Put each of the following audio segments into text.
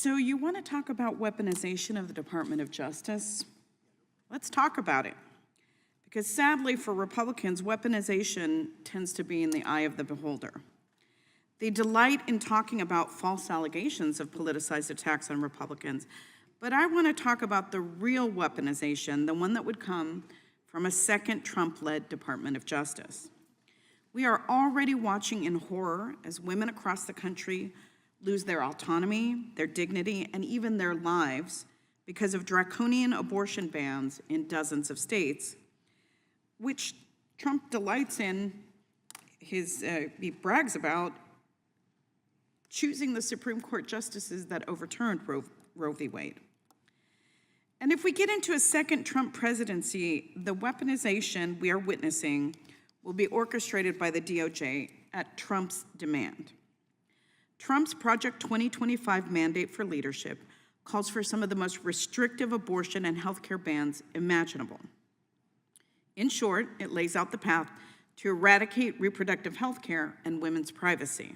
So you want to talk about weaponization of the Department of Justice? Let's talk about it. Because sadly for Republicans, weaponization tends to be in the eye of the beholder. They delight in talking about false allegations of politicized attacks on Republicans, but I want to talk about the real weaponization, the one that would come from a second Trump-led Department of Justice. We are already watching in horror as women across the country lose their autonomy, their dignity, and even their lives because of draconian abortion bans in dozens of states, which Trump delights in. He brags about choosing the Supreme Court justices that overturned Roe v. Wade. And if we get into a second Trump presidency, the weaponization we are witnessing will be orchestrated by the DOJ at Trump's demand. Trump's Project 2025 mandate for leadership calls for some of the most restrictive abortion and healthcare bans imaginable. In short, it lays out the path to eradicate reproductive health care and women's privacy.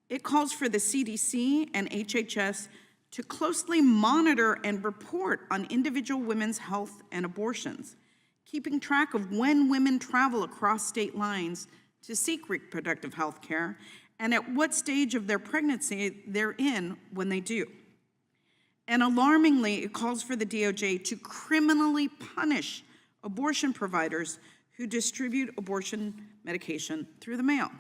It calls for the CDC and HHS to closely monitor and report on individual women's health and abortions, keeping track of when women travel across state lines to seek reproductive health care and at what stage of their pregnancy they're in when they do. And alarmingly, it calls for the DOJ to criminally punish abortion providers who distribute abortion medication through the mail.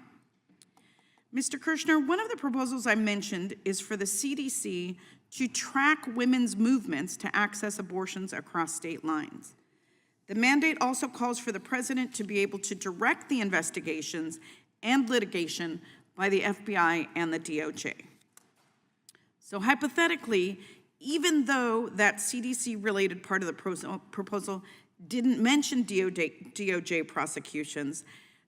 Mr. Kirshner, one of the proposals I mentioned is for the CDC to track women's movements to access abortions across state lines. The mandate also calls for the president to be able to direct the investigations and litigation by the FBI and the DOJ. So hypothetically, even though that CDC-related part of the proposal didn't mention DOJ prosecutions,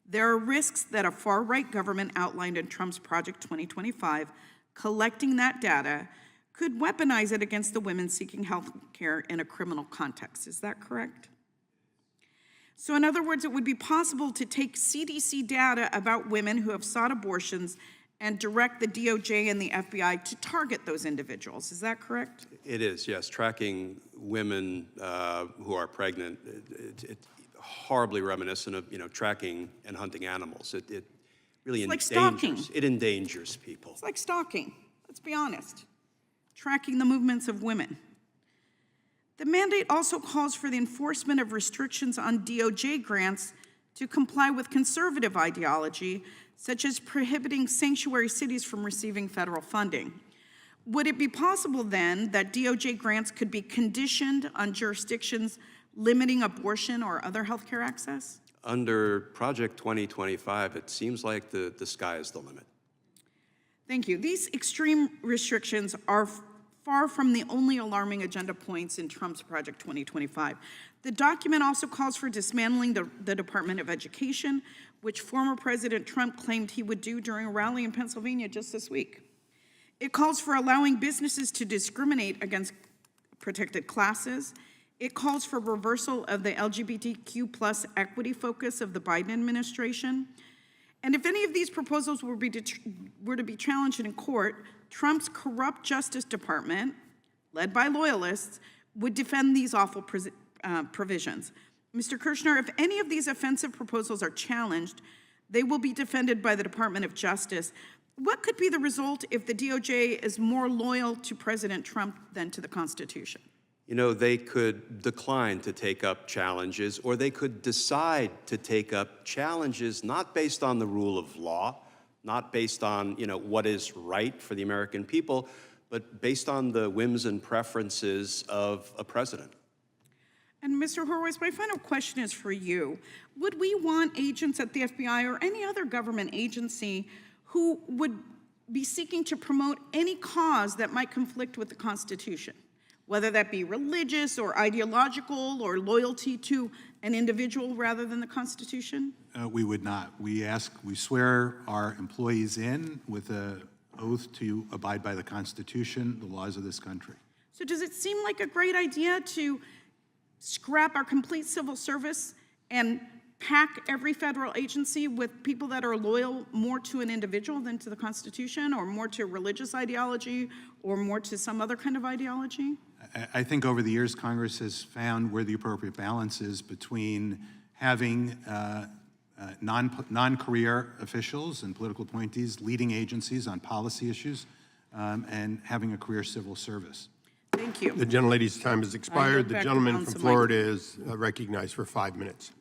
there are risks that a far-right government outlined in Trump's Project 2025, collecting that data, could weaponize it against the women seeking health care in a criminal context. Is that correct? So in other words, it would be possible to take CDC data about women who have sought abortions and direct the DOJ and the FBI to target those individuals. Is that correct? It is, yes. Tracking women who are pregnant, it's horribly reminiscent of tracking and hunting animals. It really endangers. Like stalking. It endangers people. It's like stalking. Let's be honest. Tracking the movements of women. The mandate also calls for the enforcement of restrictions on DOJ grants to comply with conservative ideology, such as prohibiting sanctuary cities from receiving federal funding. Would it be possible then that DOJ grants could be conditioned on jurisdictions limiting abortion or other healthcare access? Under Project 2025, it seems like the sky is the limit. Thank you. These extreme restrictions are far from the only alarming agenda points in Trump's Project 2025. The document also calls for dismantling the Department of Education, which former President Trump claimed he would do during a rally in Pennsylvania just this week. It calls for allowing businesses to discriminate against protected classes. It calls for reversal of the LGBTQ+ equity focus of the Biden administration. And if any of these proposals were to be challenged in court, Trump's corrupt Justice Department, led by loyalists, would defend these awful provisions. Mr. Kirshner, if any of these offensive proposals are challenged, they will be defended by the Department of Justice. What could be the result if the DOJ is more loyal to President Trump than to the Constitution? They could decline to take up challenges, or they could decide to take up challenges not based on the rule of law, not based on what is right for the American people, but based on the whims and preferences of a president. And Mr. Horowitz, my final question is for you. Would we want agents at the FBI or any other government agency who would be seeking to promote any cause that might conflict with the Constitution, whether that be religious or ideological or loyalty to an individual rather than the Constitution? We would not. We swear our employees in with an oath to abide by the Constitution, the laws of this country. So does it seem like a great idea to scrap our complete civil service and pack every federal agency with people that are loyal more to an individual than to the Constitution, or more to religious ideology, or more to some other kind of ideology? I think over the years, Congress has found where the appropriate balance is between having non-career officials and political appointees leading agencies on policy issues and having a career civil service. Thank you. The gentlelady's time has expired. The back to gentleman from Councilman. Florida is recognized for 5 minutes.